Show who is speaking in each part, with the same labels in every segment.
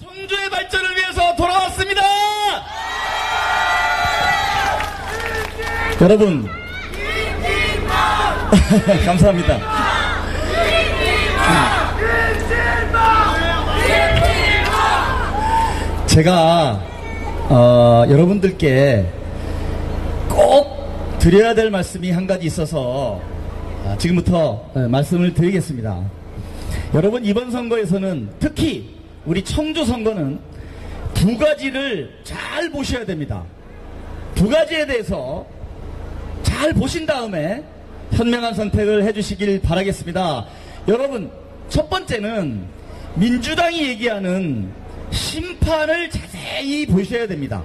Speaker 1: 청주의 발전을 위해서 돌아왔습니다. 여러분 감사합니다. 제가 여러분들께 꼭 드려야 될 말씀이 한 가지 있어서 지금부터 말씀을 드리겠습니다. 여러분, 이번 선거에서는 특히 우리 청주 선거는 두 가지를 잘 보셔야 됩니다. 두 가지에 대해서 잘 보신 다음에 현명한 선택을 해주시길 바라겠습니다. 여러분, 첫 번째는 민주당이 얘기하는 심판을 자세히 보셔야 됩니다.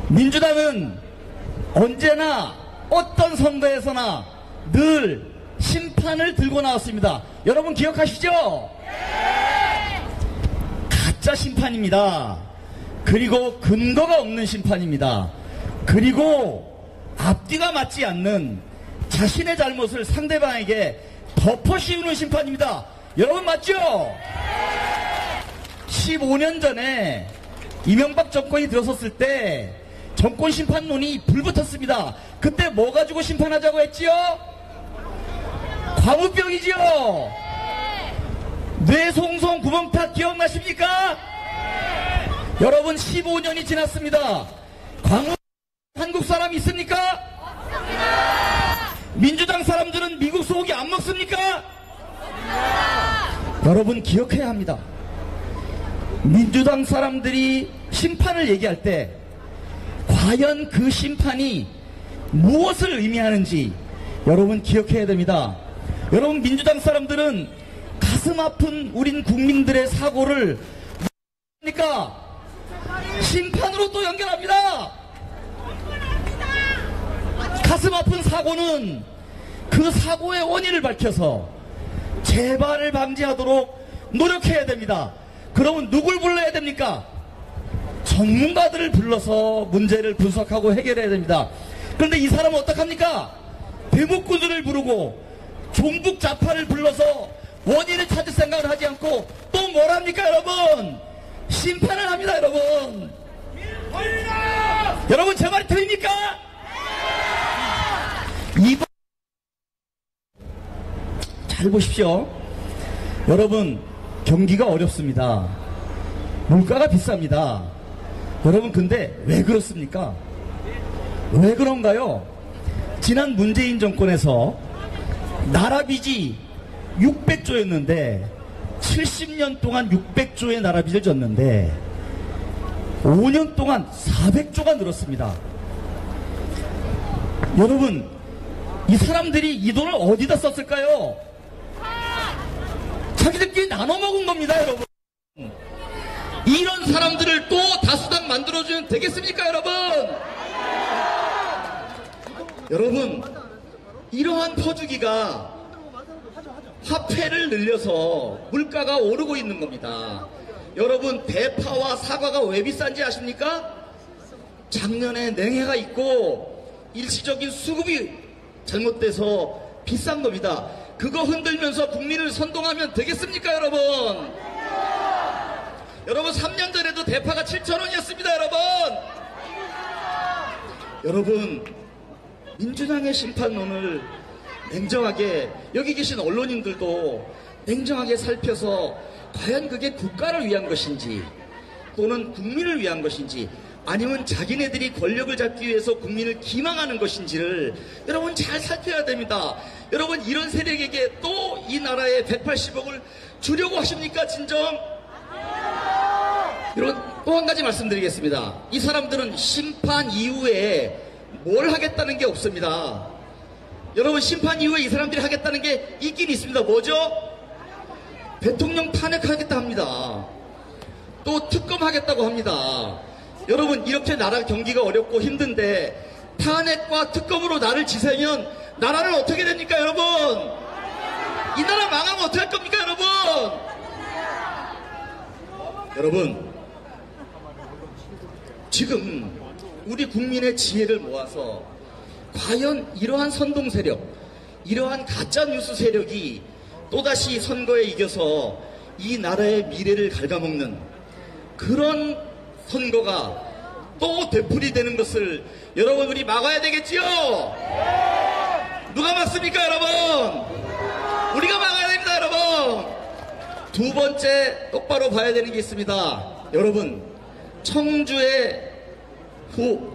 Speaker 1: 민주당은 언제나 어떤 선거에서나 늘 심판을 들고 나왔습니다. 여러분 기억하시죠? 가짜 심판입니다. 그리고 근거가 없는 심판입니다. 그리고 앞뒤가 맞지 않는 자신의 잘못을 상대방에게 덮어씌우는 심판입니다. 여러분 맞죠? 15년 전에 이명박 정권이 들어섰을 때 정권 심판론이 불붙었습니다. 그때 뭐 가지고 심판하자고 했지요? 광우병이지요? 뇌송송 구멍탁 기억나십니까? 여러분 15년이 지났습니다. 광우 한국 사람 있습니까? 없습니다. 민주당 사람들은 미국 소고기 안 먹습니까? 없습니다. 여러분 기억해야 합니다. 민주당 사람들이 심판을 얘기할 때 과연 그 심판이 무엇을 의미하는지 여러분 기억해야 됩니다. 여러분 민주당 사람들은 가슴 아픈 우린 국민들의 사고를 뭐합니까? 심판으로 또 연결합니다. 가슴 아픈 사고는 그 사고의 원인을 밝혀서 재발을 방지하도록 노력해야 됩니다. 그러면 누굴 불러야 됩니까? 전문가들을 불러서 문제를 분석하고 해결해야 됩니다. 그런데 이 사람은 어떡합니까? 대목구들을 부르고 종북 좌파를 불러서 원인을 찾을 생각을 하지 않고 또 뭘 합니까 여러분? 심판을 합니다 여러분. 여러분 제 말이 들립니까? 이번 잘 보십시오. 여러분 경기가 어렵습니다. 물가가 비쌉니다. 여러분 근데 왜 그렇습니까? 왜 그런가요? 지난 문재인 정권에서 나라 빚이 600조였는데 70년 동안 600조의 나라 빚을 졌는데 5년 동안 400조가 늘었습니다. 여러분 이 사람들이 이 돈을 어디다 썼을까요? 자기들끼리 나눠 먹은 겁니다 여러분. 이런 사람들을 또 다수당 만들어주면 되겠습니까 여러분? 여러분 이러한 퍼주기가 화폐를 늘려서 물가가 오르고 있는 겁니다. 여러분 대파와 사과가 왜 비싼지 아십니까? 작년에 냉해가 있고 일시적인 수급이 잘못돼서 비싼 겁니다. 그거 흔들면서 국민을 선동하면 되겠습니까 여러분? 여러분 3년 전에도 대파가 7,000원이었습니다 여러분. 여러분 민주당의 심판론을 냉정하게 여기 계신 언론인들도 냉정하게 살펴서 과연 그게 국가를 위한 것인지 또는 국민을 위한 것인지 아니면 자기네들이 권력을 잡기 위해서 국민을 기망하는 것인지를 여러분 잘 살펴야 됩니다. 여러분 이런 세력에게 또 이 나라에 180억을 주려고 하십니까 진정? 여러분 또 한 가지 말씀드리겠습니다. 이 사람들은 심판 이후에 뭘 하겠다는 게 없습니다. 여러분 심판 이후에 이 사람들이 하겠다는 게 있긴 있습니다. 뭐죠? 대통령 탄핵하겠다 합니다. 또 특검하겠다고 합니다. 여러분 이렇게 나라 경기가 어렵고 힘든데 탄핵과 특검으로 나를 지새면 나라는 어떻게 됩니까 여러분? 이 나라 망하면 어떻게 할 겁니까 여러분? 여러분 지금 우리 국민의 지혜를 모아서 과연 이러한 선동 세력, 이러한 가짜 뉴스 세력이 또다시 선거에 이겨서 이 나라의 미래를 갉아먹는 그런 선거가 또 되풀이되는 것을 여러분 우리 막아야 되겠지요? 누가 막습니까, 여러분? 우리가 막아야 됩니다, 여러분. 두 번째 똑바로 봐야 되는 게 있습니다. 여러분, 청주에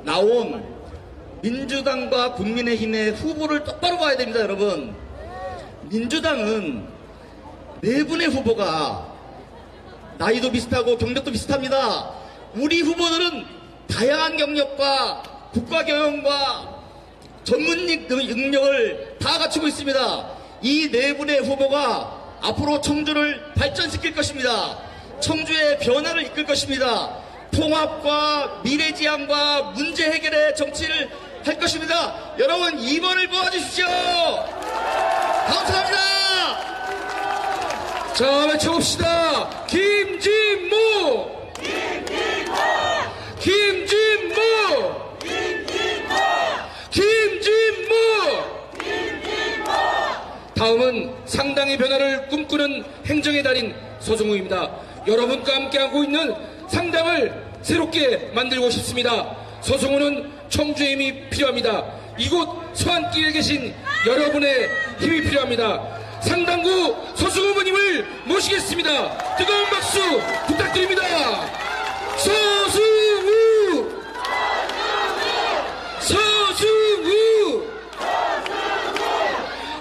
Speaker 1: 나온 민주당과 국민의힘의 후보를 똑바로 봐야 됩니다, 여러분. 민주당은 네 분의 후보가 나이도 비슷하고 경력도 비슷합니다. 우리 후보들은 다양한 경력과 국가경영과 전문 능력을 다 갖추고 있습니다. 이 네 분의 후보가 앞으로 청주를 발전시킬 것입니다. 청주의 변화를 이끌 것입니다. 통합과 미래지향과 문제 해결의 정치를 할 것입니다. 여러분 2번을 모아주십시오. 감사합니다.
Speaker 2: 자, 외쳐봅시다. 김진모! 김진모! 김진모! 다음은 상당의 변화를 꿈꾸는 행정의 달인 서승우입니다. 여러분과 함께하고 있는 상당을 새롭게 만들고 싶습니다. 서승우는 청주의 힘이 필요합니다. 이곳 서안길에 계신 여러분의 힘이 필요합니다. 상당구 서승우 후보님을 모시겠습니다. 뜨거운 박수 부탁드립니다. 서승우! 서승우!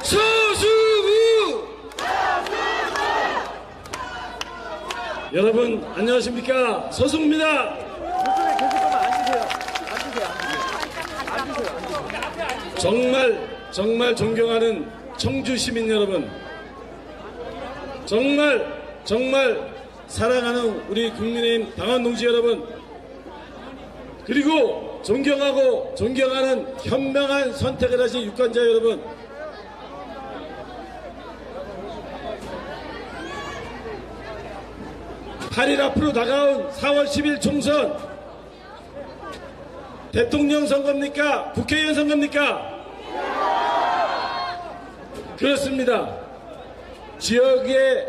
Speaker 2: 서승우!
Speaker 3: 여러분 안녕하십니까, 서승우입니다. 정말 존경하는 청주 시민 여러분, 정말 사랑하는 우리 국민의힘 당원 동지 여러분, 그리고 존경하는 현명한 선택을 하신 유권자 여러분, 8일 앞으로 다가온 4월 10일 총선, 대통령 선거입니까? 국회의원 선거입니까? 그렇습니다. 지역의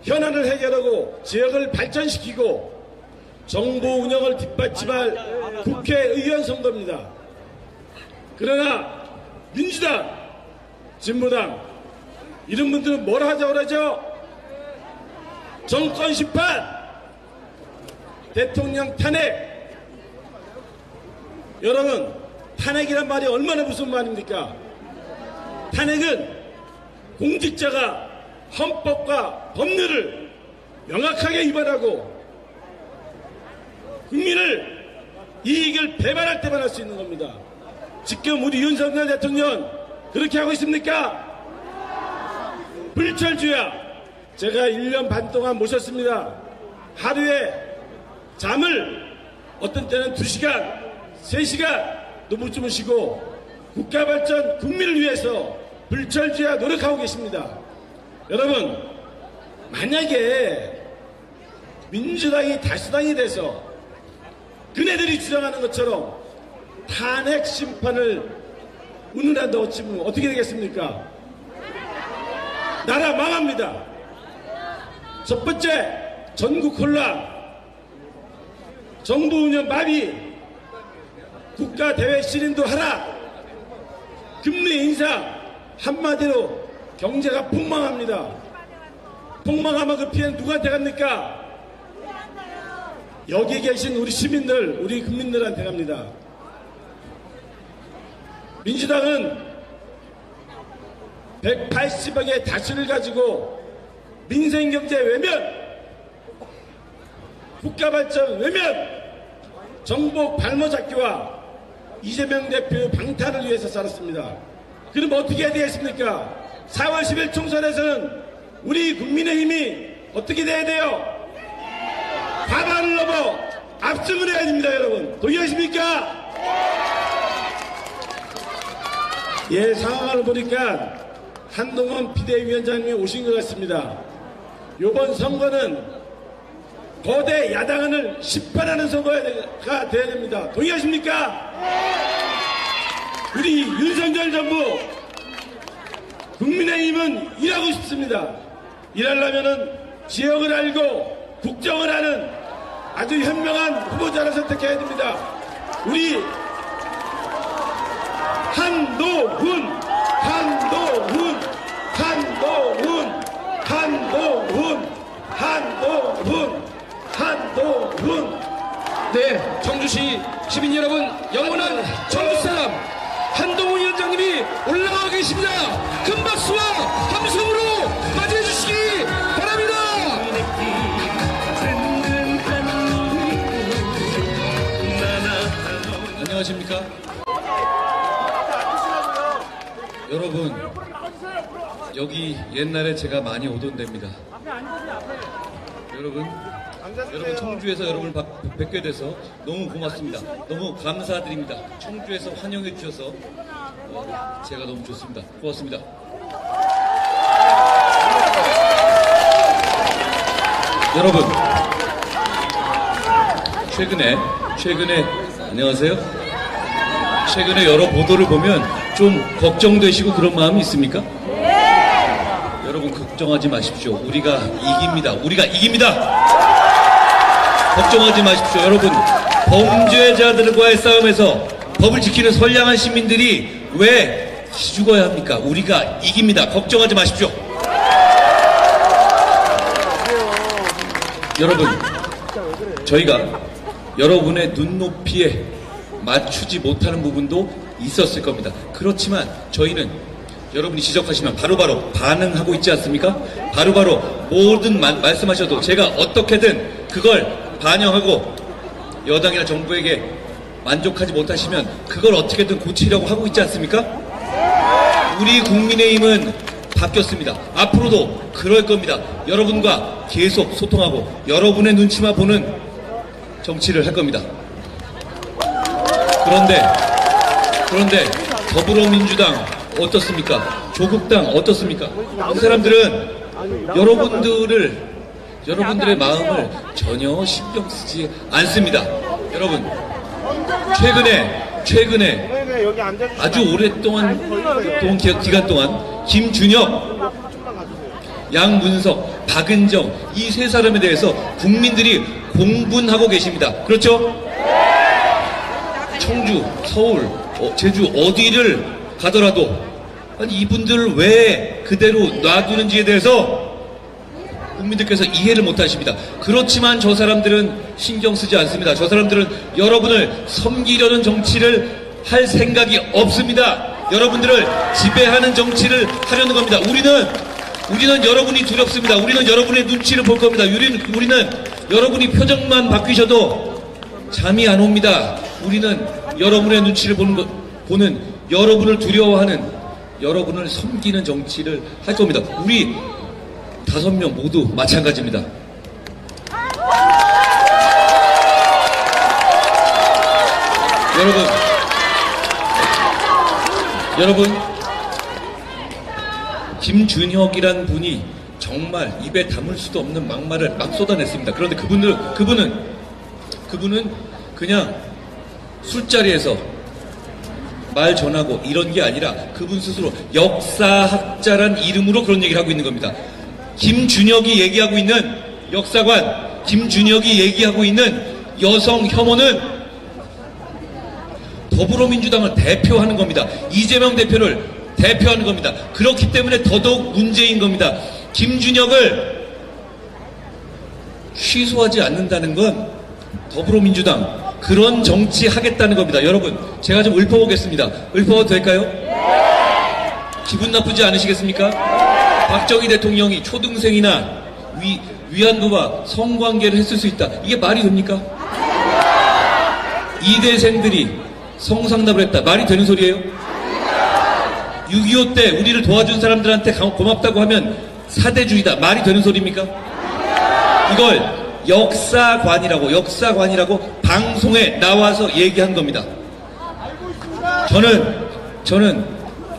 Speaker 3: 현안을 해결하고 지역을 발전시키고 정부 운영을 뒷받침할 국회의원 선거입니다. 그러나 민주당, 진보당 이런 분들은 뭘 하자고 그러죠? 정권 심판, 대통령 탄핵. 여러분, 탄핵이란 말이 얼마나 무슨 말입니까? 탄핵은 공직자가 헌법과 법률을 명확하게 위반하고 국민을 이익을 배반할 때만 할 수 있는 겁니다. 지금 우리 윤석열 대통령 그렇게 하고 있습니까? 불철주야. 제가 1년 반 동안 모셨습니다. 하루에 잠을 어떤 때는 2시간, 3시간도 못 주무시고 국가 발전, 국민을 위해서 불철주야 노력하고 계십니다. 여러분, 만약에 민주당이 다수당이 돼서 그네들이 주장하는 것처럼 탄핵 심판을 운운한다고 치면 어떻게 되겠습니까? 나라 망합니다. 첫 번째, 전국 혼란, 정부 운영 마비, 국가 대외 신인도 하락, 금리 인상, 한마디로 경제가 폭망합니다. 폭망하면 그 피해는 누구한테 갑니까? 여기 계신 우리 시민들, 우리 국민들한테 갑니다. 민주당은 180억의 다수를 가지고 민생경제 외면, 국가발전 외면, 정보 발모잡기와 이재명 대표의 방탄을 위해서 살았습니다. 그럼 어떻게 해야 되겠습니까? 4월 10일 총선에서는 우리 국민의힘이 어떻게 돼야 돼요? 과반을 넘어 압승을 해야 됩니다, 여러분. 동의하십니까? 예, 상황을 보니까 한동훈 비대위원장님이 오신 것 같습니다. 이번 선거는 거대 야당을 심판하는 선거가 돼야 됩니다. 동의하십니까? 우리 윤석열 정부, 국민의힘은 일하고 싶습니다. 일하려면은 지역을 알고 국정을 하는 아주 현명한 후보자를 선택해야 됩니다. 우리 한동훈, 한동훈, 한동훈, 한동훈, 한동훈, 한동훈.
Speaker 2: 네, 청주시 시민 여러분, 영원한 청주 사람 한동훈 위원장님이 올라와 계십니다. 큰 박수와 함성으로 맞이해 주시기 바랍니다.
Speaker 4: 안녕하십니까? 여러분, 여기 옛날에 제가 많이 오던 데입니다. 여러분 청주에서 여러분을 뵙게 돼서 너무 고맙습니다. 너무 감사드립니다. 청주에서 환영해 주셔서 제가 너무 좋습니다. 고맙습니다. 여러분, 최근에 안녕하세요. 최근에 여러 보도를 보면 좀 걱정되시고 그런 마음이 있습니까? 여러분, 걱정하지 마십시오. 우리가 이깁니다. 우리가 이깁니다. 걱정하지 마십시오. 여러분, 범죄자들과의 싸움에서 법을 지키는 선량한 시민들이 왜 기죽어야 합니까? 우리가 이깁니다. 걱정하지 마십시오. 여러분, 저희가 여러분의 눈높이에 맞추지 못하는 부분도 있었을 겁니다. 그렇지만 저희는 여러분이 지적하시면 바로바로 반응하고 있지 않습니까? 바로바로 뭐든 말씀하셔도 제가 어떻게든 그걸 반영하고 여당이나 정부에게 만족하지 못하시면 그걸 어떻게든 고치려고 하고 있지 않습니까? 우리 국민의힘은 바뀌었습니다. 앞으로도 그럴 겁니다. 여러분과 계속 소통하고 여러분의 눈치만 보는 정치를 할 겁니다. 그런데 더불어민주당 어떻습니까? 조국당 어떻습니까? 그 사람들은 여러분들의 마음을 전혀 신경 쓰지 않습니다. 여러분, 최근에 아주 오랫동안 기간 동안 김준혁, 양문석, 박은정 이 세 사람에 대해서 국민들이 공분하고 계십니다. 그렇죠? 청주, 서울, 제주 어디를 가더라도 아니 이분들을 왜 그대로 놔두는지에 대해서 국민들께서 이해를 못하십니다. 그렇지만 저 사람들은 신경 쓰지 않습니다. 저 사람들은 여러분을 섬기려는 정치를 할 생각이 없습니다. 여러분들을 지배하는 정치를 하려는 겁니다. 우리는 여러분이 두렵습니다. 우리는 여러분의 눈치를 볼 겁니다. 우리는 여러분이 표정만 바뀌셔도 잠이 안 옵니다. 우리는 여러분의 눈치를 보는 여러분을 두려워하는 여러분을 섬기는 정치를 할 겁니다. 우리 5명 모두 마찬가지입니다. 여러분, 김준혁이란 분이 정말 입에 담을 수도 없는 막말을 막 쏟아냈습니다. 그런데 그분은 그냥 술자리에서 말 전하고 이런 게 아니라 그분 스스로 역사학자란 이름으로 그런 얘기를 하고 있는 겁니다. 김준혁이 얘기하고 있는 역사관, 김준혁이 얘기하고 있는 여성 혐오는 더불어민주당을 대표하는 겁니다. 이재명 대표를 대표하는 겁니다. 그렇기 때문에 더더욱 문제인 겁니다. 김준혁을 취소하지 않는다는 건 더불어민주당 그런 정치 하겠다는 겁니다. 여러분, 제가 좀 읊어보겠습니다. 읊어도 될까요? 기분 나쁘지 않으시겠습니까? 박정희 대통령이 초등생이나 위안부와 성관계를 했을 수 있다. 이게 말이 됩니까? 이대생들이 성상납을 했다. 말이 되는 소리예요? 6.25 때 우리를 도와준 사람들한테 고맙다고 하면 사대주의다. 말이 되는 소리입니까? 이걸 역사관이라고 방송에 나와서 얘기한 겁니다. 저는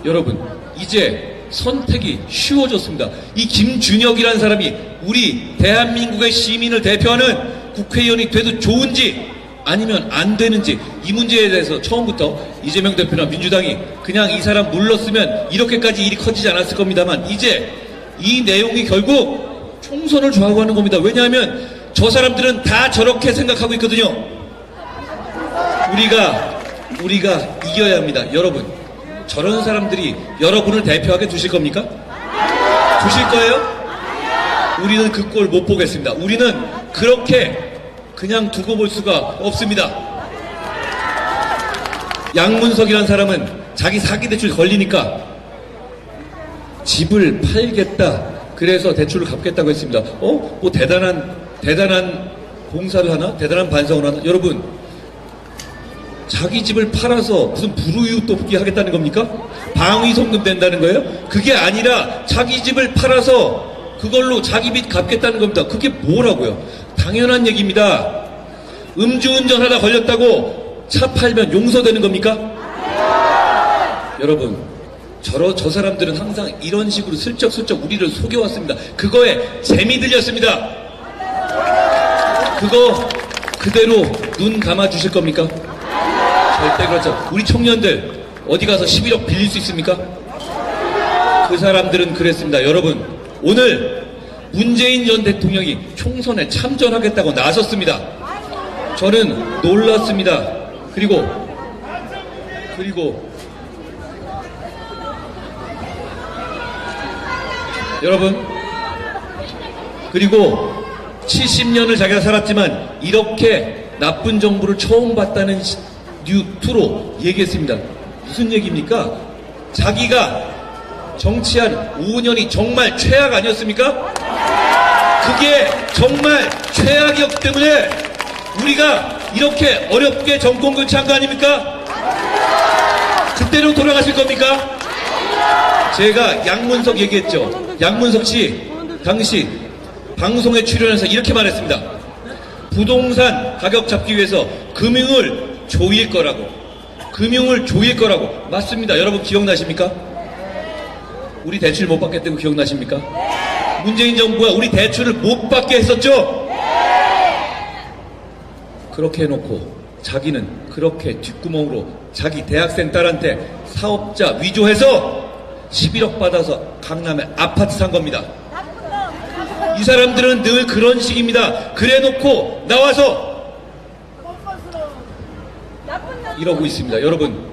Speaker 4: 여러분 이제 선택이 쉬워졌습니다. 이 김준혁이라는 사람이 우리 대한민국의 시민을 대표하는 국회의원이 돼도 좋은지 아니면 안 되는지 이 문제에 대해서 처음부터 이재명 대표나 민주당이 그냥 이 사람 물렀으면 이렇게까지 일이 커지지 않았을 겁니다만 이제 이 내용이 결국 총선을 좌우하는 겁니다. 왜냐하면 저 사람들은 다 저렇게 생각하고 있거든요. 우리가 이겨야 합니다. 여러분, 저런 사람들이 여러분을 대표하게 두실 겁니까? 두실 거예요? 우리는 그 꼴 못 보겠습니다. 우리는 그렇게 그냥 두고 볼 수가 없습니다. 양문석이라는 사람은 자기 사기대출 걸리니까 집을 팔겠다. 그래서 대출을 갚겠다고 했습니다. 뭐 대단한 봉사를 하나? 대단한 반성을 하나? 여러분, 자기 집을 팔아서 무슨 불우이웃 돕기 하겠다는 겁니까? 방위송금 낸다는 거예요? 그게 아니라 자기 집을 팔아서 그걸로 자기 빚 갚겠다는 겁니다. 그게 뭐라고요? 당연한 얘기입니다. 음주운전 하다 걸렸다고 차 팔면 용서되는 겁니까? 여러분, 저 사람들은 항상 이런 식으로 슬쩍슬쩍 우리를 속여왔습니다. 그거에 재미 들렸습니다. 그거 그대로 눈 감아 주실 겁니까? 절대 그렇죠. 우리 청년들 어디 가서 11억 빌릴 수 있습니까? 그 사람들은 그랬습니다. 여러분, 오늘 문재인 전 대통령이 총선에 참전하겠다고 나섰습니다. 저는 놀랐습니다. 그리고 여러분, 그리고 70년을 자기가 살았지만 이렇게 나쁜 정부를 처음 봤다는 뉴투로 얘기했습니다. 무슨 얘기입니까? 자기가 정치한 5년이 정말 최악 아니었습니까? 그게 정말 최악이었기 때문에 우리가 이렇게 어렵게 정권 교체한 거 아닙니까? 그때로 돌아가실 겁니까? 제가 양문석 얘기했죠. 양문석 씨 당시 방송에 출연해서 이렇게 말했습니다. 부동산 가격 잡기 위해서 금융을 조일 거라고. 맞습니다. 여러분 기억나십니까? 우리 대출 못 받겠다고 기억나십니까? 문재인 정부가 우리 대출을 못 받게 했었죠? 그렇게 해놓고 자기는 그렇게 뒷구멍으로 자기 대학생 딸한테 사업자 위조해서 11억 받아서 강남에 아파트 산 겁니다. 이 사람들은 늘 그런 식입니다. 그래 놓고 나와서 이러고 있습니다. 여러분,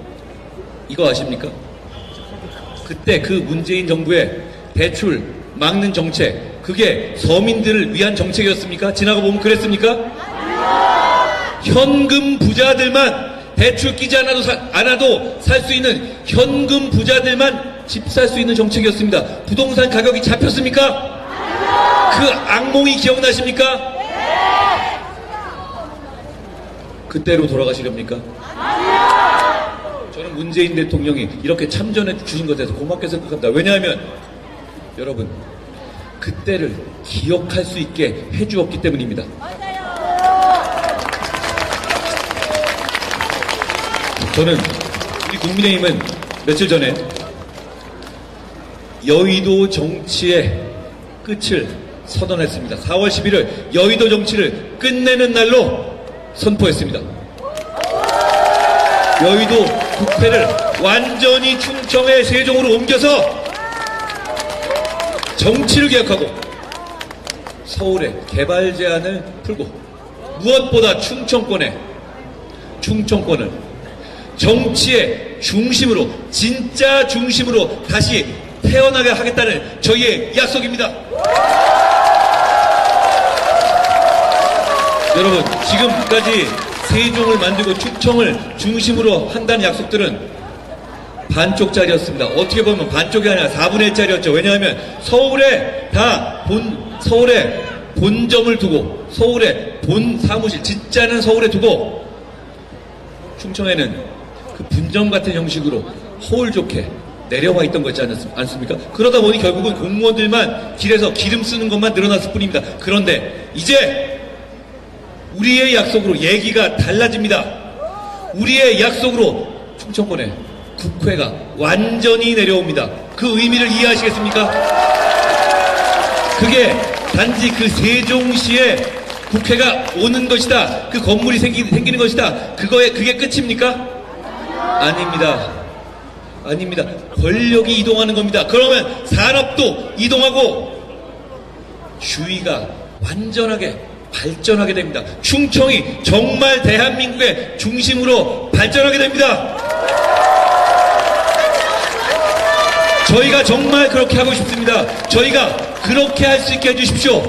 Speaker 4: 이거 아십니까? 그때 그 문재인 정부의 대출 막는 정책, 그게 서민들을 위한 정책이었습니까? 지나가 보면 그랬습니까? 현금 부자들만 대출 끼지 않아도 살 수 있는 현금 부자들만 집 살 수 있는 정책이었습니다. 부동산 가격이 잡혔습니까? 그 악몽이 기억나십니까? 그때로 돌아가시렵니까? 저는 문재인 대통령이 이렇게 참전해 주신 것에 대해서 고맙게 생각합니다. 왜냐하면 여러분, 그때를 기억할 수 있게 해주었기 때문입니다. 저는 우리 국민의힘은 며칠 전에 여의도 정치의 끝을 선언했습니다. 4월 11일 여의도 정치를 끝내는 날로 선포했습니다. 여의도 국회를 완전히 충청의 세종으로 옮겨서 정치를 개혁하고 서울의 개발 제한을 풀고 무엇보다 충청권을 정치의 중심으로, 진짜 중심으로 다시 태어나게 하겠다는 저희의 약속입니다. 여러분, 지금까지 세종을 만들고 충청을 중심으로 한다는 약속들은 반쪽짜리였습니다. 어떻게 보면 반쪽이 아니라 4분의 1짜리였죠. 왜냐하면 서울에 본점을 두고, 서울에 본 사무실, 진짜는 서울에 두고, 충청에는 그 분점 같은 형식으로 허울 좋게 내려와 있던 거 있지 않습니까? 그러다 보니 결국은 공무원들만 길에서 기름 쓰는 것만 늘어났을 뿐입니다. 그런데 이제 우리의 약속으로 얘기가 달라집니다. 우리의 약속으로 충청권에 국회가 완전히 내려옵니다. 그 의미를 이해하시겠습니까? 그게 단지 그 세종시에 국회가 오는 것이다. 그 건물이 생기는 것이다. 그게 끝입니까? 아닙니다. 권력이 이동하는 겁니다. 그러면 산업도 이동하고 주위가 완전하게 발전하게 됩니다. 충청이 정말 대한민국의 중심으로 발전하게 됩니다. 저희가 정말 그렇게 하고 싶습니다. 저희가 그렇게 할 수 있게 해주십시오.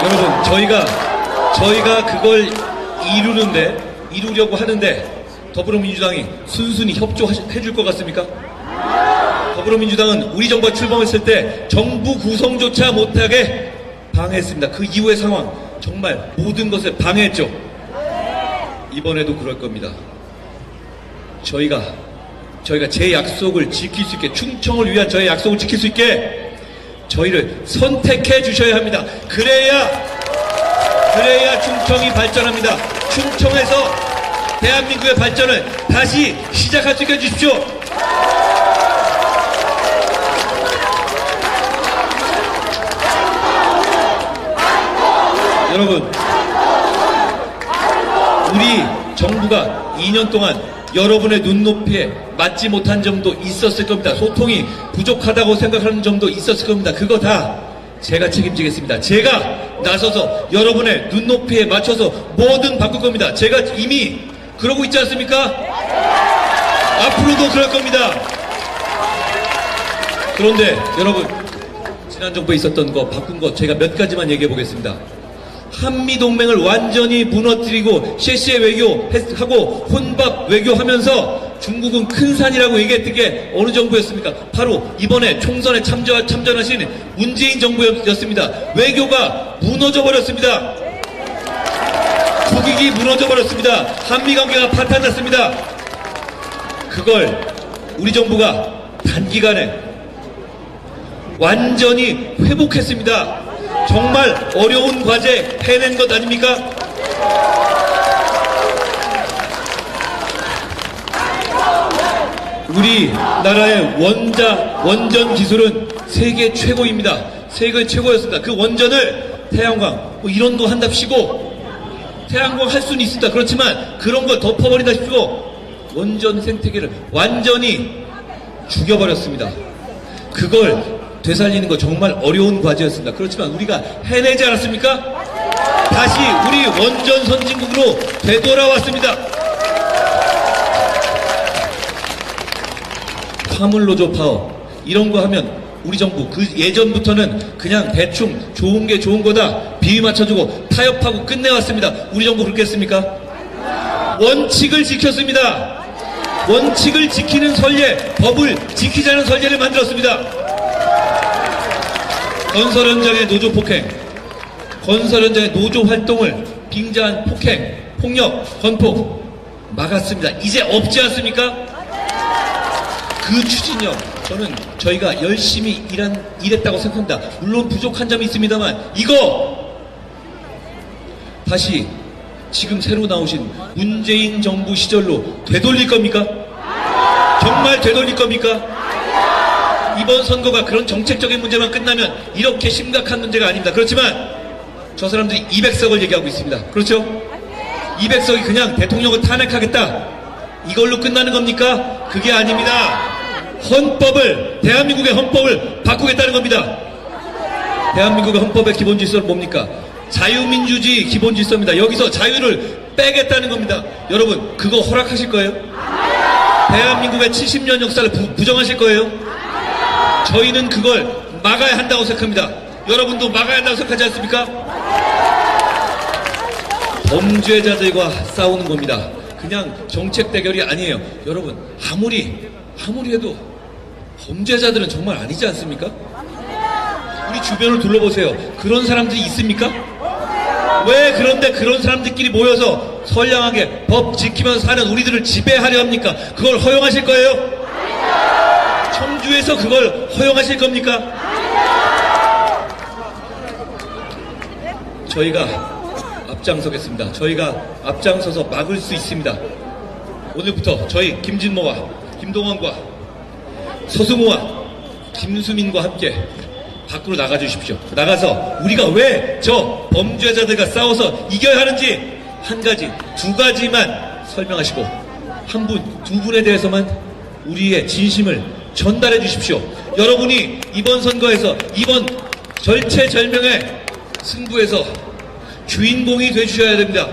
Speaker 4: 여러분, 저희가 그걸 이루려고 하는데 더불어민주당이 순순히 협조해 줄 것 같습니까? 더불어민주당은 우리 정부가 출범했을 때 정부 구성조차 못하게 방해했습니다. 그 이후의 상황, 정말 모든 것을 방해했죠. 이번에도 그럴 겁니다. 저희가 제 약속을 지킬 수 있게, 충청을 위한 저의 약속을 지킬 수 있게 저희를 선택해 주셔야 합니다. 그래야 충청이 발전합니다. 충청에서 대한민국의 발전을 다시 시작할 수 있게 해주십시오. 여러분, 우리 정부가 2년 동안 여러분의 눈높이에 맞지 못한 점도 있었을 겁니다. 소통이 부족하다고 생각하는 점도 있었을 겁니다. 그거 다 제가 책임지겠습니다. 제가 나서서 여러분의 눈높이에 맞춰서 뭐든 바꿀 겁니다. 제가 이미 그러고 있지 않습니까? 앞으로도 그럴 겁니다. 그런데 여러분, 지난 정부에 있었던 거, 바꾼 거 제가 몇 가지만 얘기해 보겠습니다. 한미동맹을 완전히 무너뜨리고 셰시의 외교하고 혼밥 외교하면서 중국은 큰 산이라고 얘기했던 게 어느 정부였습니까? 바로 이번에 총선에 참전하신 문재인 정부였습니다. 외교가 무너져버렸습니다. 국익이 무너져버렸습니다. 한미관계가 파탄났습니다. 그걸 우리 정부가 단기간에 완전히 회복했습니다. 정말 어려운 과제 해낸 것 아닙니까? 우리나라의 원전 기술은 세계 최고입니다. 세계 최고였습니다. 그 원전을 태양광 이론도 한답시고 태양광 할 수는 있습니다. 그렇지만 그런 걸 덮어버린다십시오. 원전 생태계를 완전히 죽여버렸습니다. 그걸 되살리는 거 정말 어려운 과제였습니다. 그렇지만 우리가 해내지 않았습니까? 다시 우리 원전 선진국으로 되돌아왔습니다. 화물노조 파업 이런 거 하면 우리 정부 그 예전부터는 그냥 대충 좋은 게 좋은 거다 비위 맞춰주고 타협하고 끝내왔습니다. 우리 정부 그렇게 했습니까? 원칙을 지켰습니다. 원칙을 지키는 선례, 법을 지키자는 선례를 만들었습니다. 건설 현장의 노조 폭행, 건설 현장의 노조 활동을 빙자한 폭행, 폭력, 건폭 막았습니다. 이제 없지 않습니까? 그 추진력, 저는 저희가 열심히 일했다고 생각합니다. 물론 부족한 점이 있습니다만 이거 다시 지금 새로 나오신 문재인 정부 시절로 되돌릴 겁니까? 정말 되돌릴 겁니까? 이번 선거가 그런 정책적인 문제만 끝나면 이렇게 심각한 문제가 아닙니다. 그렇지만 저 사람들이 200석을 얘기하고 있습니다. 그렇죠? 200석이 그냥 대통령을 탄핵하겠다 이걸로 끝나는 겁니까? 그게 아닙니다. 대한민국의 헌법을 바꾸겠다는 겁니다. 대한민국의 헌법의 기본 질서는 뭡니까? 자유민주주의 기본 질서입니다. 여기서 자유를 빼겠다는 겁니다. 여러분, 그거 허락하실 거예요? 대한민국의 70년 역사를 부정하실 거예요? 저희는 그걸 막아야 한다고 생각합니다. 여러분도 막아야 한다고 생각하지 않습니까? 범죄자들과 싸우는 겁니다. 그냥 정책 대결이 아니에요. 여러분, 아무리 해도 범죄자들은 정말 아니지 않습니까? 우리 주변을 둘러보세요. 그런 사람들이 있습니까? 왜 그런데 그런 사람들끼리 모여서 선량하게 법 지키면서 사는 우리들을 지배하려 합니까? 그걸 허용하실 거예요? 청주에서 그걸 허용하실 겁니까? 저희가 앞장서겠습니다. 저희가 앞장서서 막을 수 있습니다. 오늘부터 저희 김진모와 김동원과 서승우와 김수민과 함께 밖으로 나가주십시오. 나가서 우리가 왜 저 범죄자들과 싸워서 이겨야 하는지 한 가지, 두 가지만 설명하시고 한 분, 두 분에 대해서만 우리의 진심을 전달해 주십시오. 여러분이 이번 선거에서 이번 절체절명의 승부에서 주인공이 되주셔야 됩니다.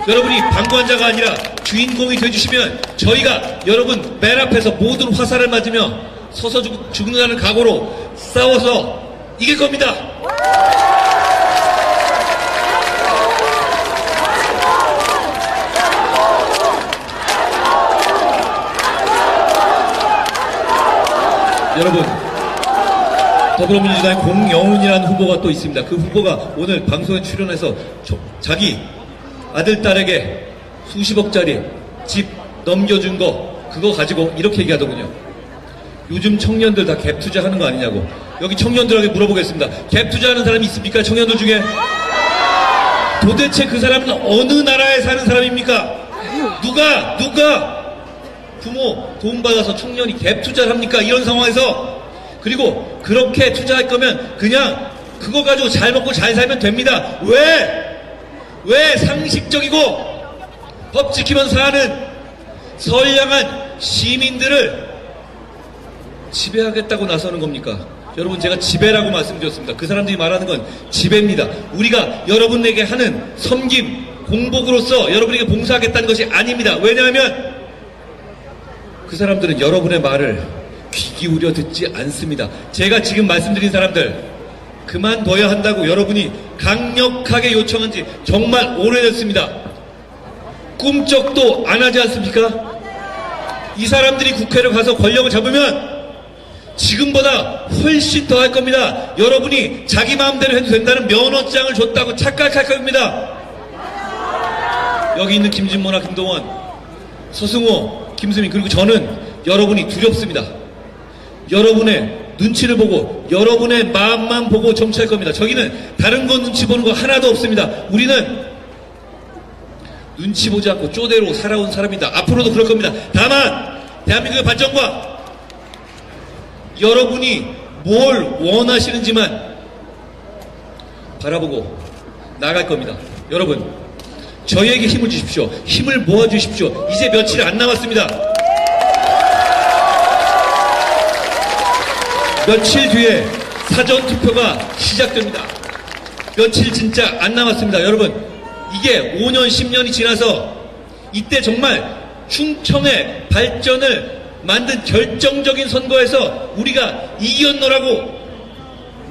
Speaker 4: 여러분이 방관자가 아니라 주인공이 되주시면 저희가 여러분 맨 앞에서 모든 화살을 맞으며 서서 죽는다는 각오로 싸워서 이길 겁니다. 여러분, 더불어민주당의 공영훈이라는 후보가 또 있습니다. 그 후보가 오늘 방송에 출연해서 자기 아들, 딸에게 수십억짜리 집 넘겨준 거 그거 가지고 이렇게 얘기하더군요. 요즘 청년들 다 갭 투자하는 거 아니냐고. 여기 청년들에게 물어보겠습니다. 갭 투자하는 사람이 있습니까? 청년들 중에? 도대체 그 사람은 어느 나라에 사는 사람입니까? 누가 부모 돈 받아서 청년이 갭 투자를 합니까? 이런 상황에서. 그리고 그렇게 투자할 거면 그냥 그거 가지고 잘 먹고 잘 살면 됩니다. 왜 상식적이고 법 지키면서 사는 선량한 시민들을 지배하겠다고 나서는 겁니까? 여러분, 제가 지배라고 말씀드렸습니다. 그 사람들이 말하는 건 지배입니다. 우리가 여러분에게 하는 섬김, 공복으로서 여러분에게 봉사하겠다는 것이 아닙니다. 왜냐하면 그 사람들은 여러분의 말을 귀 기울여 듣지 않습니다. 제가 지금 말씀드린 사람들 그만둬야 한다고 여러분이 강력하게 요청한 지 정말 오래됐습니다. 꿈쩍도 안 하지 않습니까? 이 사람들이 국회를 가서 권력을 잡으면 지금보다 훨씬 더 할 겁니다. 여러분이 자기 마음대로 해도 된다는 면허장을 줬다고 착각할 겁니다. 여기 있는 김진모나 김동원, 서승호, 김수민, 그리고 저는 여러분이 두렵습니다. 여러분의 눈치를 보고 여러분의 마음만 보고 정치할 겁니다. 저기는 다른 건 눈치 보는 거 하나도 없습니다. 우리는 눈치 보지 않고 쪼대로 살아온 사람입니다. 앞으로도 그럴 겁니다. 다만 대한민국의 발전과 여러분이 뭘 원하시는지만 바라보고 나아갈 겁니다. 여러분, 저희에게 힘을 주십시오. 힘을 모아주십시오. 이제 며칠 안 남았습니다. 며칠 뒤에 사전투표가 시작됩니다. 며칠 진짜 안 남았습니다. 여러분, 이게 5년, 10년이 지나서 이때 정말 충청의 발전을 만든 결정적인 선거에서 우리가 이겼노라고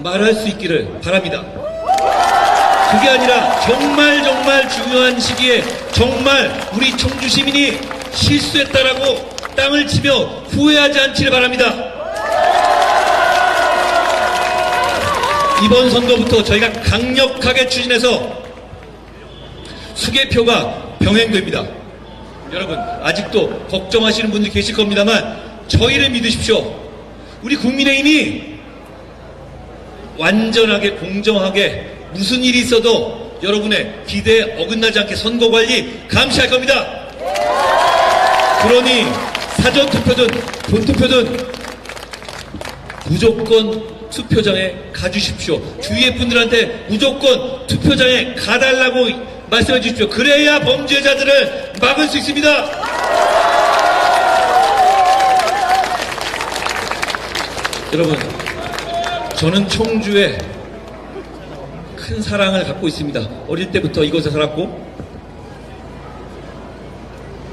Speaker 4: 말할 수 있기를 바랍니다. 그게 아니라 정말 중요한 시기에 정말 우리 청주 시민이 실수했다라고 땅을 치며 후회하지 않기를 바랍니다. 이번 선거부터 저희가 강력하게 추진해서 수개표가 병행됩니다. 여러분, 아직도 걱정하시는 분들이 계실 겁니다만 저희를 믿으십시오. 우리 국민의힘이 완전하게 공정하게 무슨 일이 있어도 여러분의 기대에 어긋나지 않게 선거관리 감시할 겁니다. 그러니 사전투표든 본투표든 무조건 투표장에 가주십시오. 주위의 분들한테 무조건 투표장에 가달라고 말씀해 주십시오. 그래야 범죄자들을 막을 수 있습니다. 여러분, 저는 청주에 큰 사랑을 갖고 있습니다. 어릴 때부터 이곳에 살았고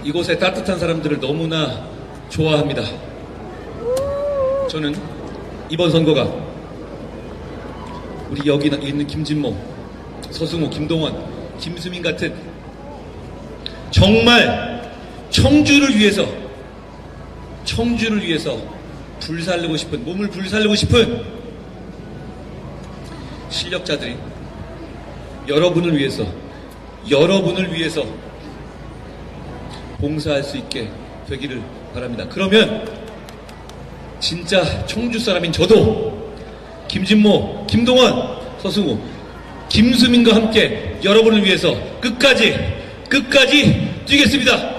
Speaker 4: 이곳의 따뜻한 사람들을 너무나 좋아합니다. 저는 이번 선거가 우리 여기 있는 김진모, 서승호, 김동원, 김수민 같은 정말 청주를 위해서 불살르고 싶은, 몸을 불살르고 싶은 실력자들이 여러분을 위해서 봉사할 수 있게 되기를 바랍니다. 그러면 진짜 청주 사람인 저도 김진모, 김동원, 서승우, 김수민과 함께 여러분을 위해서 끝까지 뛰겠습니다.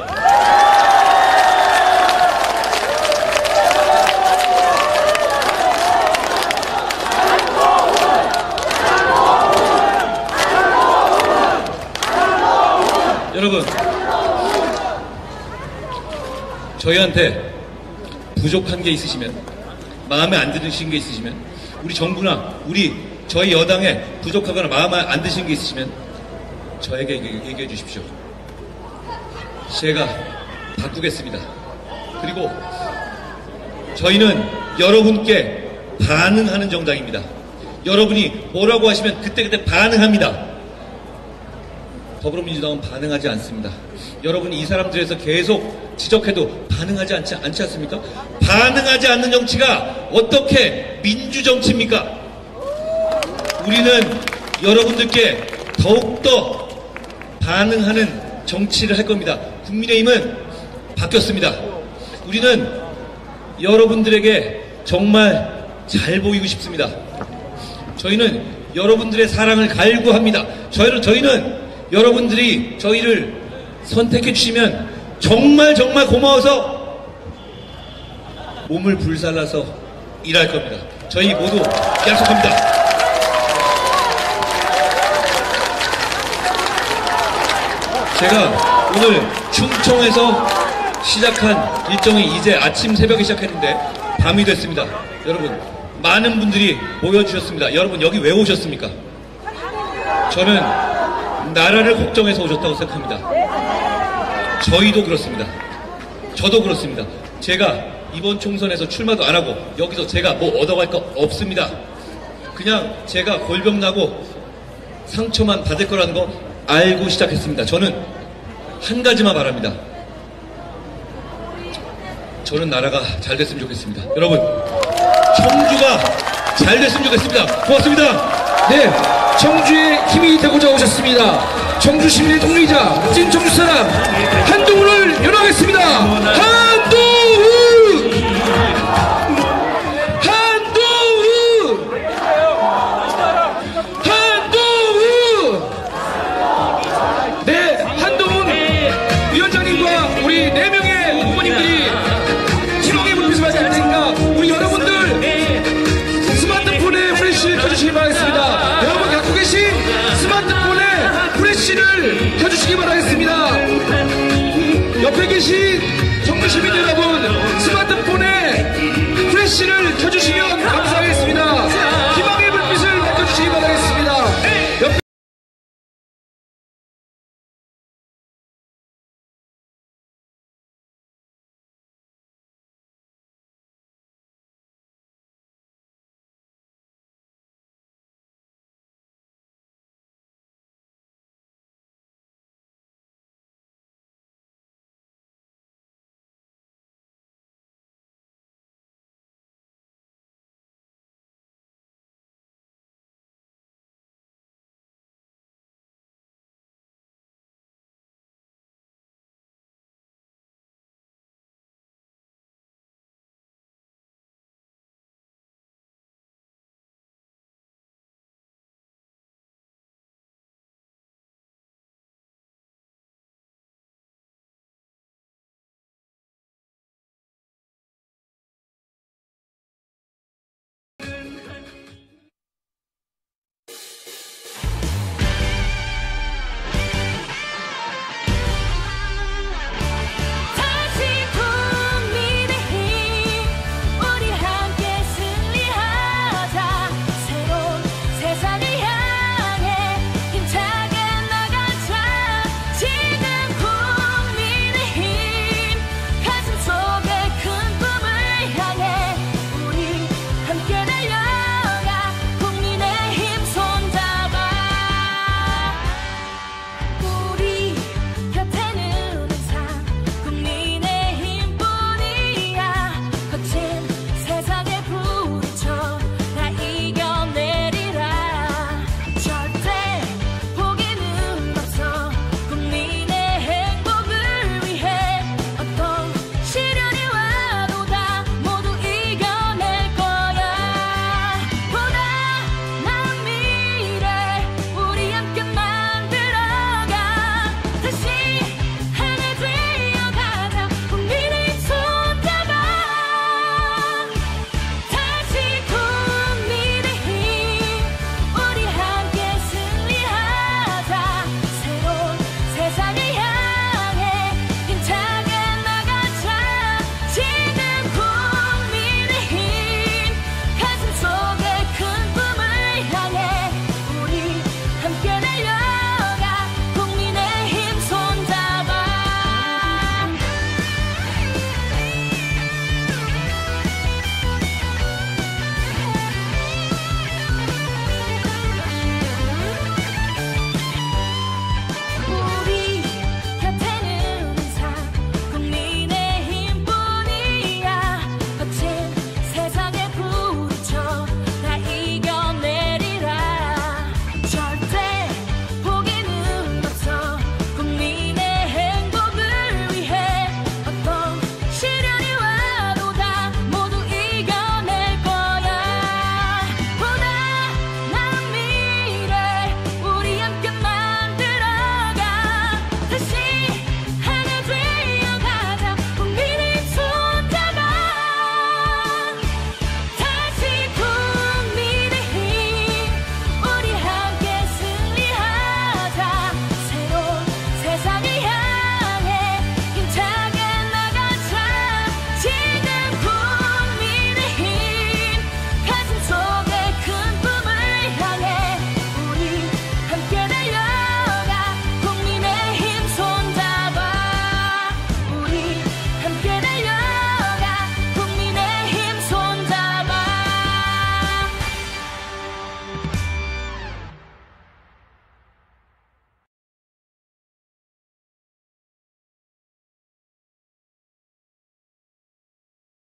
Speaker 4: 여러분, 저희한테 부족한 게 있으시면, 마음에 안 드시는 게 있으시면, 우리 정부나 저희 여당에 부족하거나 마음에 안 드시는 게 있으시면 저에게 얘기해 주십시오. 제가 바꾸겠습니다. 그리고 저희는 여러분께 반응하는 정당입니다. 여러분이 뭐라고 하시면 그때그때 반응합니다. 더불어민주당은 반응하지 않습니다. 여러분이 이 사람들에서 계속 지적해도 반응하지 않지 않습니까? 반응하지 않는 정치가 어떻게 민주정치입니까? 우리는 여러분들께 더욱더 반응하는 정치를 할 겁니다. 국민의힘은 바뀌었습니다. 우리는 여러분들에게 정말 잘 보이고 싶습니다. 저희는 여러분들의 사랑을 갈구합니다. 저희는 여러분들이 저희를 선택해 주시면 정말 고마워서 몸을 불살라서 일할 겁니다. 저희 모두 약속합니다. 제가 오늘 충청에서 시작한 일정이 이제 아침 새벽에 시작했는데 밤이 됐습니다. 여러분, 많은 분들이 모여주셨습니다. 여러분, 여기 왜 오셨습니까? 저는 나라를 걱정해서 오셨다고 생각합니다. 저희도 그렇습니다. 저도 그렇습니다. 제가 이번 총선에서 출마도 안 하고 여기서 제가 뭐 얻어갈 거 없습니다. 그냥 제가 골병 나고 상처만 받을 거라는 거 알고 시작했습니다. 저는 한 가지만 바랍니다. 저는 나라가 잘 됐으면 좋겠습니다. 여러분, 청주가 잘 됐으면 좋겠습니다. 고맙습니다.
Speaker 2: 네, 청주의 힘이 되고자 오셨습니다. 청주 시민의 동료이자 찐 청주 사람 한동훈을 연호하겠습니다. 한동훈! 네, 한동훈 위원장님과 우리 4명의 후보님들이 희망의 불빛을 맞을 테니까 우리 여러분들 스마트폰에 프레쉬를 켜주시기 바라겠습니다. 여러분 갖고 계신 스마트폰에 프레쉬를 켜주시기 바라겠습니다. 옆에 계신 청주 시민 여러분,